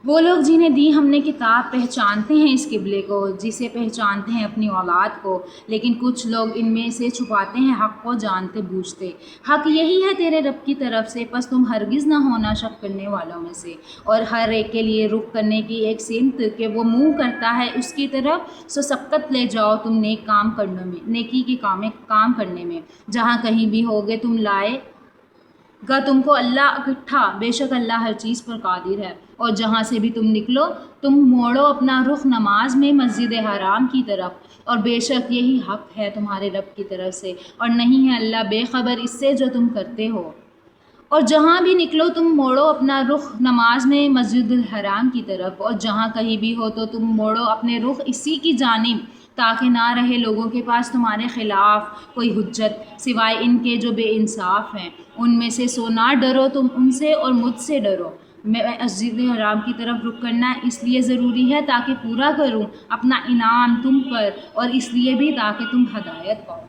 وہ لوگ جنہیں دی ہم نے کتاب پہچانتے ہیں اس قبلے کو جسے پہچانتے ہیں اپنی اولاد کو، لیکن کچھ لوگ ان میں سے چھپاتے ہیں حق کو جانتے بوجھتے۔ حق یہی ہے تیرے رب کی طرف سے، پس تم ہرگز نہ ہونا شک کرنے والوں میں سے، اور ہر ایک کے لیے رخ کرنے کی ایک سمت کہ وہ منہ کرتا ہے اس کی طرف، سو سبقت لے جاؤ تم نیک کام کرنے میں، نیکی کے کام کرنے میں، جہاں کہیں بھی ہوگے تم لائے گا تم کو اللہ اکٹھا، بے شک اللہ ہر چیز پر قادر ہے۔ اور جہاں سے بھی تم نکلو تم موڑو اپنا رخ نماز میں مسجد حرام کی طرف، اور بے شک یہی حق ہے تمہارے رب کی طرف سے، اور نہیں ہے اللہ بے خبر اس سے جو تم کرتے ہو۔ اور جہاں بھی نکلو تم موڑو اپنا رخ نماز میں مسجد الحرام کی طرف، اور جہاں کہیں بھی ہو تو تم موڑو اپنے رخ اسی کی جانب، تاکہ نہ رہے لوگوں کے پاس تمہارے خلاف کوئی حجت سوائے ان کے جو بے انصاف ہیں، ان میں سے سو نہ ڈرو تم ان سے اور مجھ سے ڈرو۔ میں مسجد حرام کی طرف رخ کرنا اس لیے ضروری ہے تاکہ پورا کروں اپنا انعام تم پر، اور اس لیے بھی تاکہ تم ہدایت پاؤ۔